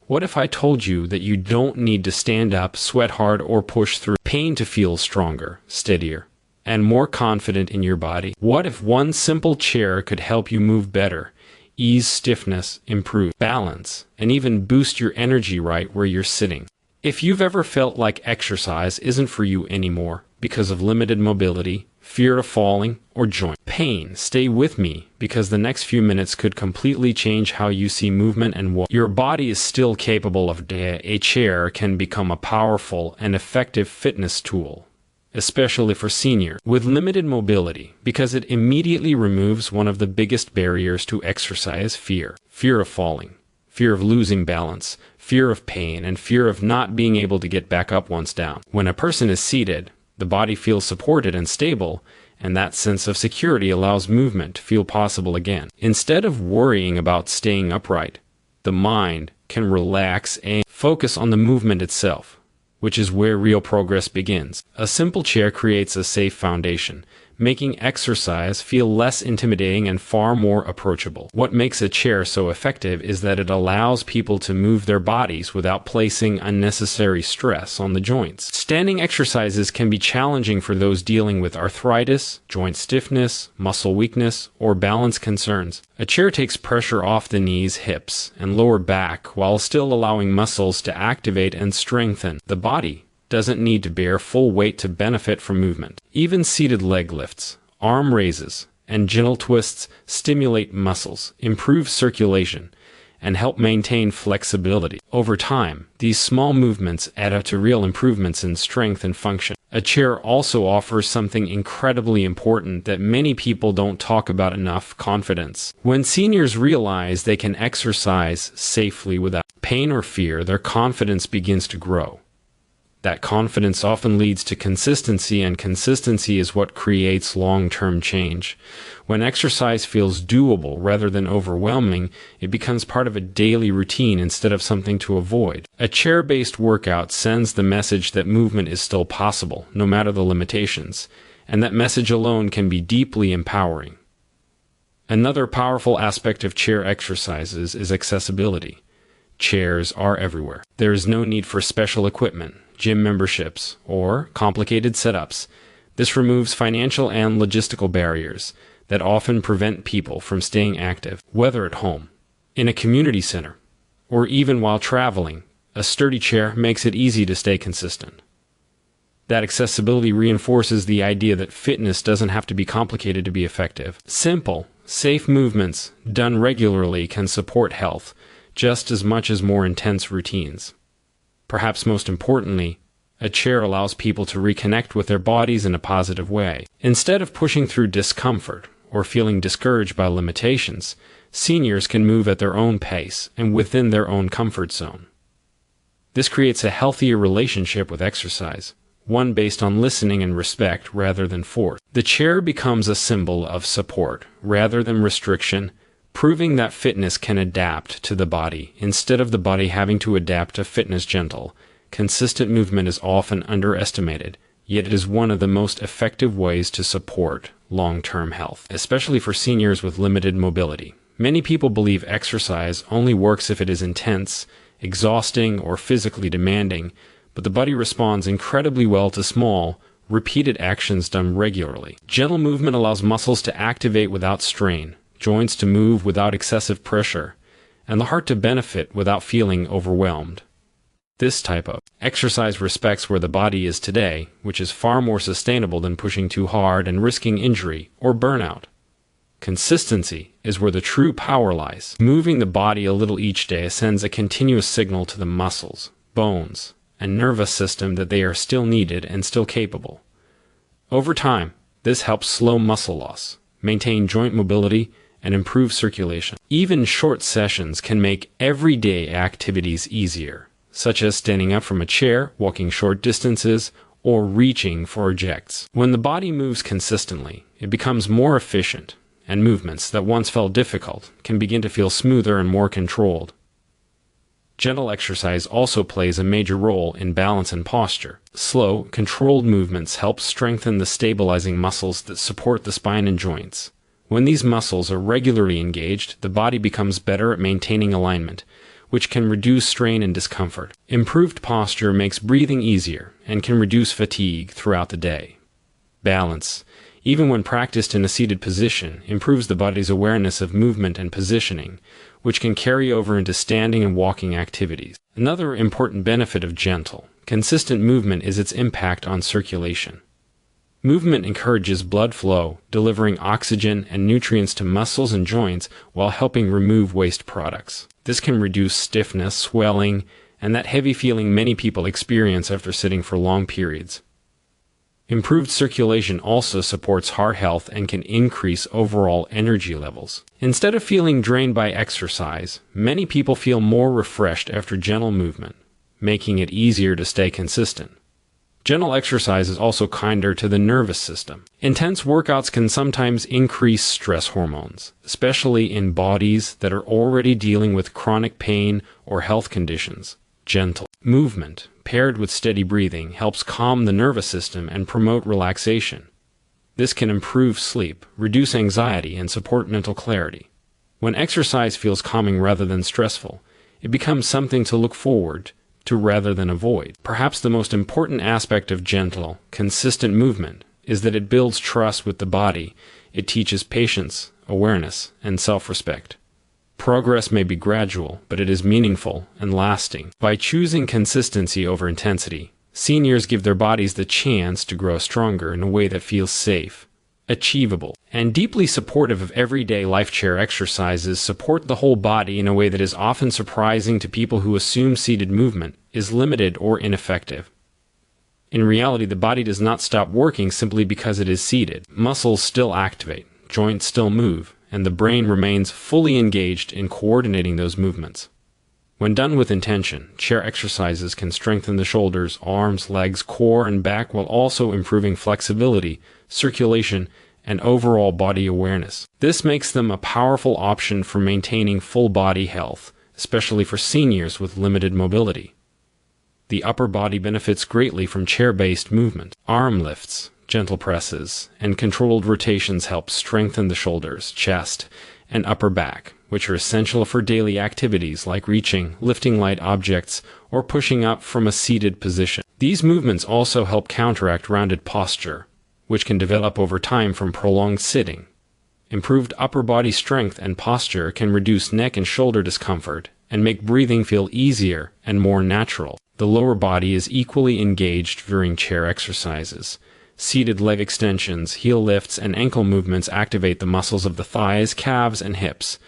What if I told you that you don't need to stand up, sweat hard, or push through pain to feel stronger, steadier, and more confident in your body? What if one simple chair could help you move better, ease stiffness, improve balance, and even boost your energy right where you're sitting? If you've ever felt like exercise isn't for you anymore because of limited mobility, fear of falling, or joint pain, stay with me, because the next few minutes could completely change how you see movement and what your body is still capable of. A chair can become a powerful and effective fitness tool, especially for seniors with limited mobility, because it immediately removes one of the biggest barriers to exercise: fear of falling, fear of losing balance, fear of pain, and fear of not being able to get back up once down. When a person is seated, the body feels supported and stable, and that sense of security allows movement to feel possible again. Instead of worrying about staying upright, the mind can relax and focus on the movement itself, which is where real progress begins. A simple chair creates a safe foundation, making exercise feel less intimidating and far more approachable. What makes a chair so effective is that it allows people to move their bodies without placing unnecessary stress on the joints. Standing exercises can be challenging for those dealing with arthritis, joint stiffness, muscle weakness, or balance concerns. A chair takes pressure off the knees, hips, and lower back while still allowing muscles to activate and strengthen. The body doesn't need to bear full weight to benefit from movement. Even seated leg lifts, arm raises, and gentle twists stimulate muscles, improve circulation, and help maintain flexibility. Over time, these small movements add up to real improvements in strength and function. A chair also offers something incredibly important that many people don't talk about enough: confidence. When seniors realize they can exercise safely without pain or fear, their confidence begins to grow. That confidence often leads to consistency, and consistency is what creates long-term change. When exercise feels doable rather than overwhelming, it becomes part of a daily routine instead of something to avoid. A chair-based workout sends the message that movement is still possible, no matter the limitations, and that message alone can be deeply empowering. Another powerful aspect of chair exercises is accessibility. Chairs are everywhere. There is no need for special equipment, gym memberships, or complicated setups. This removes financial and logistical barriers that often prevent people from staying active. Whether at home, in a community center, or even while traveling, a sturdy chair makes it easy to stay consistent. That accessibility reinforces the idea that fitness doesn't have to be complicated to be effective. Simple, safe movements done regularly can support health just as much as more intense routines. Perhaps most importantly, a chair allows people to reconnect with their bodies in a positive way. Instead of pushing through discomfort or feeling discouraged by limitations, seniors can move at their own pace and within their own comfort zone. This creates a healthier relationship with exercise, one based on listening and respect rather than force. The chair becomes a symbol of support rather than restriction, proving that fitness can adapt to the body instead of the body having to adapt to fitness. Gentle, consistent movement is often underestimated, yet it is one of the most effective ways to support long-term health, especially for seniors with limited mobility. Many people believe exercise only works if it is intense, exhausting, or physically demanding, but the body responds incredibly well to small, repeated actions done regularly. Gentle movement allows muscles to activate without strain, joints to move without excessive pressure, and the heart to benefit without feeling overwhelmed. This type of exercise respects where the body is today, which is far more sustainable than pushing too hard and risking injury or burnout. Consistency is where the true power lies. Moving the body a little each day sends a continuous signal to the muscles, bones, and nervous system that they are still needed and still capable. Over time, this helps slow muscle loss, maintain joint mobility, and improve circulation. Even short sessions can make everyday activities easier, such as standing up from a chair, walking short distances, or reaching for objects. When the body moves consistently, it becomes more efficient, and movements that once felt difficult can begin to feel smoother and more controlled. Gentle exercise also plays a major role in balance and posture. Slow, controlled movements help strengthen the stabilizing muscles that support the spine and joints. When these muscles are regularly engaged, the body becomes better at maintaining alignment, which can reduce strain and discomfort. Improved posture makes breathing easier and can reduce fatigue throughout the day. Balance, even when practiced in a seated position, improves the body's awareness of movement and positioning, which can carry over into standing and walking activities. Another important benefit of gentle, consistent movement is its impact on circulation. Movement encourages blood flow, delivering oxygen and nutrients to muscles and joints while helping remove waste products. This can reduce stiffness, swelling, and that heavy feeling many people experience after sitting for long periods. Improved circulation also supports heart health and can increase overall energy levels. Instead of feeling drained by exercise, many people feel more refreshed after gentle movement, making it easier to stay consistent. Gentle exercise is also kinder to the nervous system. Intense workouts can sometimes increase stress hormones, especially in bodies that are already dealing with chronic pain or health conditions. Gentle movement, paired with steady breathing, helps calm the nervous system and promote relaxation. This can improve sleep, reduce anxiety, and support mental clarity. When exercise feels calming rather than stressful, it becomes something to look forward to rather than avoid. Perhaps the most important aspect of gentle, consistent movement is that it builds trust with the body. It teaches patience, awareness, and self-respect. Progress may be gradual, but it is meaningful and lasting. By choosing consistency over intensity, seniors give their bodies the chance to grow stronger in a way that feels safe, achievable, and deeply supportive of everyday life. Chair exercises support the whole body in a way that is often surprising to people who assume seated movement is limited or ineffective. In reality, the body does not stop working simply because it is seated. Muscles still activate, joints still move, and the brain remains fully engaged in coordinating those movements. When done with intention, chair exercises can strengthen the shoulders, arms, legs, core, and back while also improving flexibility, circulation, and overall body awareness. This makes them a powerful option for maintaining full body health, especially for seniors with limited mobility. The upper body benefits greatly from chair-based movement. Arm lifts, gentle presses, and controlled rotations help strengthen the shoulders, chest, and upper back, which are essential for daily activities like reaching, lifting light objects, or pushing up from a seated position. These movements also help counteract rounded posture, which can develop over time from prolonged sitting. Improved upper body strength and posture can reduce neck and shoulder discomfort and make breathing feel easier and more natural. The lower body is equally engaged during chair exercises. Seated leg extensions, heel lifts, and ankle movements activate the muscles of the thighs, calves, and hips.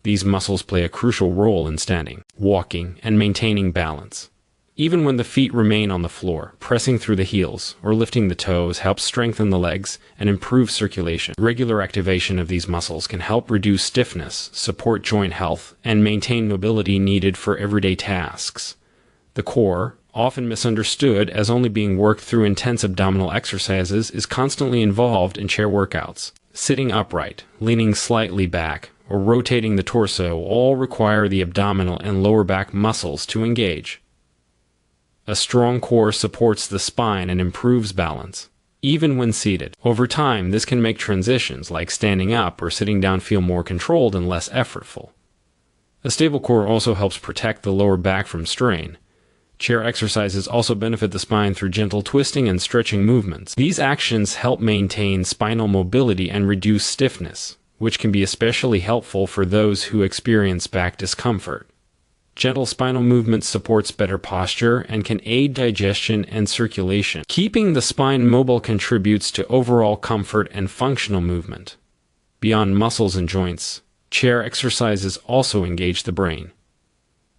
These muscles play a crucial role in standing, walking, and maintaining balance. Even when the feet remain on the floor, pressing through the heels or lifting the toes helps strengthen the legs and improve circulation. Regular activation of these muscles can help reduce stiffness, support joint health, and maintain mobility needed for everyday tasks. The core, often misunderstood as only being worked through intense abdominal exercises, is constantly involved in chair workouts. Sitting upright, leaning slightly back, or rotating the torso all require the abdominal and lower back muscles to engage. A strong core supports the spine and improves balance, even when seated. Over time, this can make transitions like standing up or sitting down feel more controlled and less effortful. A stable core also helps protect the lower back from strain. Chair exercises also benefit the spine through gentle twisting and stretching movements. These actions help maintain spinal mobility and reduce stiffness, which can be especially helpful for those who experience back discomfort. Gentle spinal movement supports better posture and can aid digestion and circulation. Keeping the spine mobile contributes to overall comfort and functional movement. Beyond muscles and joints, chair exercises also engage the brain.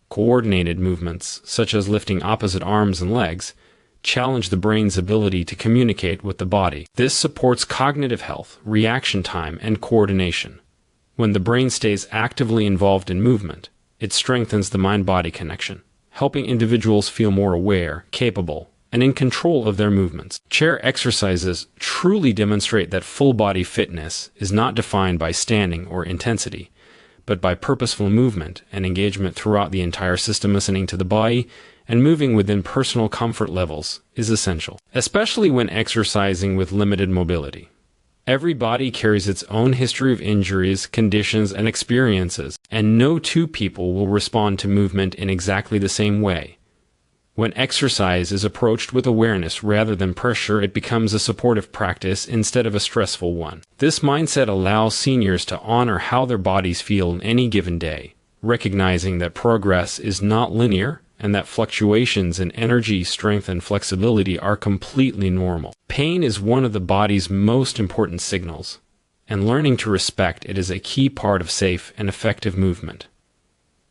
Coordinated movements, such as lifting opposite arms and legs, challenge the brain's ability to communicate with the body. This supports cognitive health, reaction time, and coordination. When the brain stays actively involved in movement, it strengthens the mind-body connection, helping individuals feel more aware, capable, and in control of their movements. Chair exercises truly demonstrate that full-body fitness is not defined by standing or intensity, but by purposeful movement and engagement throughout the entire system. Listening to the body and moving within personal comfort levels is essential, especially when exercising with limited mobility. Every body carries its own history of injuries, conditions, and experiences. And no two people will respond to movement in exactly the same way. When exercise is approached with awareness rather than pressure, it becomes a supportive practice instead of a stressful one. This mindset allows seniors to honor how their bodies feel in any given day, recognizing that progress is not linear and that fluctuations in energy, strength, and flexibility are completely normal. Pain is one of the body's most important signals, and learning to respect it is a key part of safe and effective movement.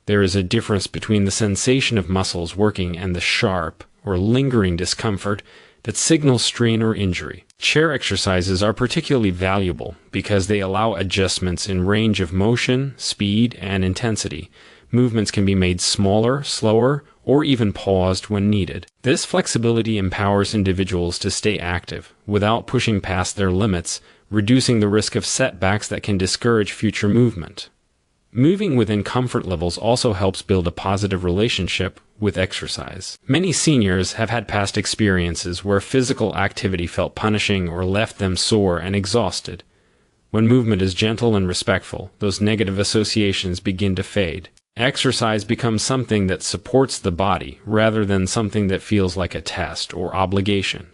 There is a difference between the sensation of muscles working and the sharp or lingering discomfort that signals strain or injury. Chair exercises are particularly valuable because they allow adjustments in range of motion, speed, and intensity. Movements can be made smaller, slower, or even paused when needed. This flexibility empowers individuals to stay active without pushing past their limits, reducing the risk of setbacks that can discourage future movement. Moving within comfort levels also helps build a positive relationship with exercise. Many seniors have had past experiences where physical activity felt punishing or left them sore and exhausted. When movement is gentle and respectful, those negative associations begin to fade. Exercise becomes something that supports the body rather than something that feels like a test or obligation.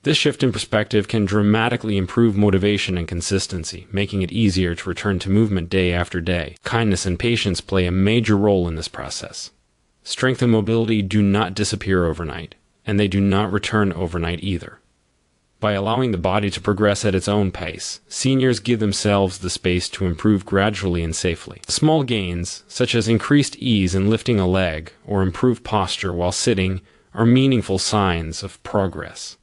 This shift in perspective can dramatically improve motivation and consistency, making it easier to return to movement day after day. Kindness and patience play a major role in this process. Strength and mobility do not disappear overnight, and they do not return overnight either. By allowing the body to progress at its own pace, seniors give themselves the space to improve gradually and safely. Small gains, such as increased ease in lifting a leg or improved posture while sitting, are meaningful signs of progress.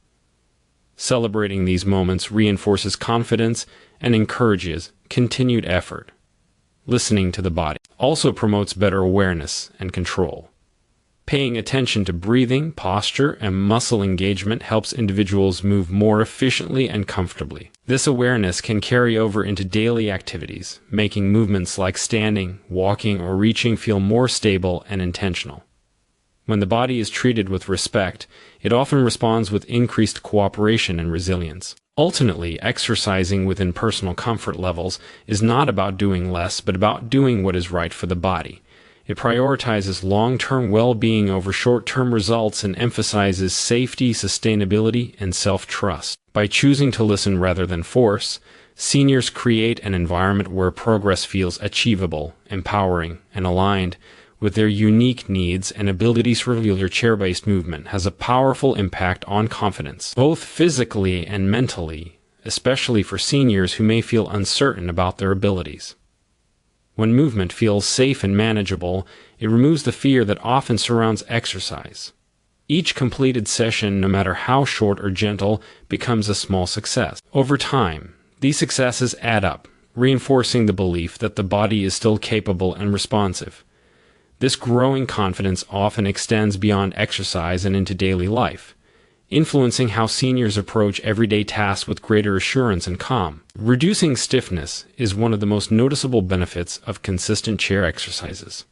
Celebrating these moments reinforces confidence and encourages continued effort. Listening to the body also promotes better awareness and control. Paying attention to breathing, posture, and muscle engagement helps individuals move more efficiently and comfortably. This awareness can carry over into daily activities, making movements like standing, walking, or reaching feel more stable and intentional. When the body is treated with respect, it often responds with increased cooperation and resilience. Ultimately, exercising within personal comfort levels is not about doing less, but about doing what is right for the body. It prioritizes long-term well-being over short-term results and emphasizes safety, sustainability, and self-trust. By choosing to listen rather than force, seniors create an environment where progress feels achievable, empowering, and aligned with their unique needs and abilities. Regular chair-based movement has a powerful impact on confidence, both physically and mentally, especially for seniors who may feel uncertain about their abilities. When movement feels safe and manageable, it removes the fear that often surrounds exercise. Each completed session, no matter how short or gentle, becomes a small success. Over time, these successes add up, reinforcing the belief that the body is still capable and responsive. This growing confidence often extends beyond exercise and into daily life, influencing how seniors approach everyday tasks with greater assurance and calm. Reducing stiffness is one of the most noticeable benefits of consistent chair exercises.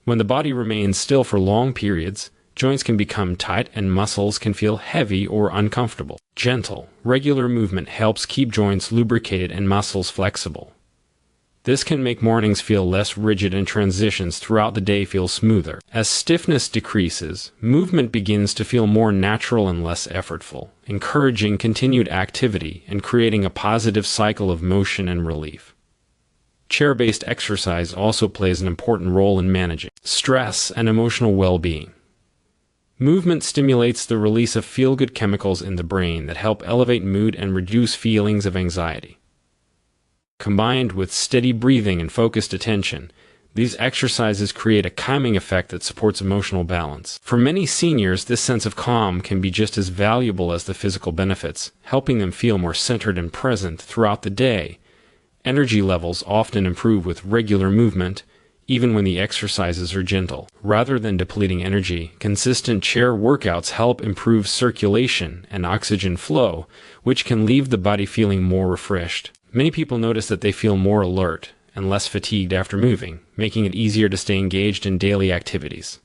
When the body remains still for long periods, joints can become tight and muscles can feel heavy or uncomfortable. Gentle, regular movement helps keep joints lubricated and muscles flexible. This can make mornings feel less rigid and transitions throughout the day feel smoother. As stiffness decreases, movement begins to feel more natural and less effortful, encouraging continued activity and creating a positive cycle of motion and relief. Chair-based exercise also plays an important role in managing stress and emotional well-being. Movement stimulates the release of feel-good chemicals in the brain that help elevate mood and reduce feelings of anxiety. Combined with steady breathing and focused attention, these exercises create a calming effect that supports emotional balance. For many seniors, this sense of calm can be just as valuable as the physical benefits, helping them feel more centered and present throughout the day. Energy levels often improve with regular movement, even when the exercises are gentle. Rather than depleting energy, consistent chair workouts help improve circulation and oxygen flow, which can leave the body feeling more refreshed. Many people notice that they feel more alert and less fatigued after moving, making it easier to stay engaged in daily activities.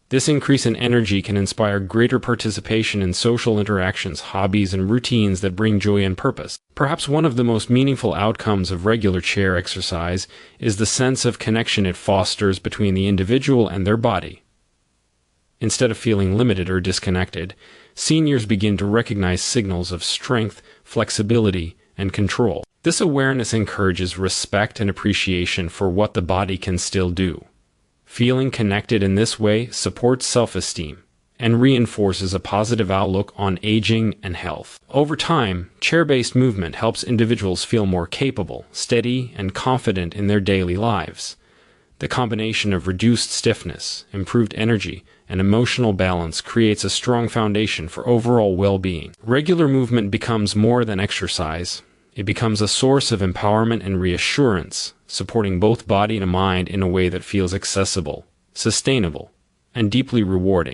This increase in energy can inspire greater participation in social interactions, hobbies, and routines that bring joy and purpose. Perhaps one of the most meaningful outcomes of regular chair exercise is the sense of connection it fosters between the individual and their body. Instead of feeling limited or disconnected, seniors begin to recognize signals of strength, flexibility, and control. This awareness encourages respect and appreciation for what the body can still do. Feeling connected in this way supports self-esteem and reinforces a positive outlook on aging and health. Over time, chair-based movement helps individuals feel more capable, steady, and confident in their daily lives. The combination of reduced stiffness, improved energy, and emotional balance creates a strong foundation for overall well-being. Regular movement becomes more than exercise. It becomes a source of empowerment and reassurance, supporting both body and mind in a way that feels accessible, sustainable, and deeply rewarding.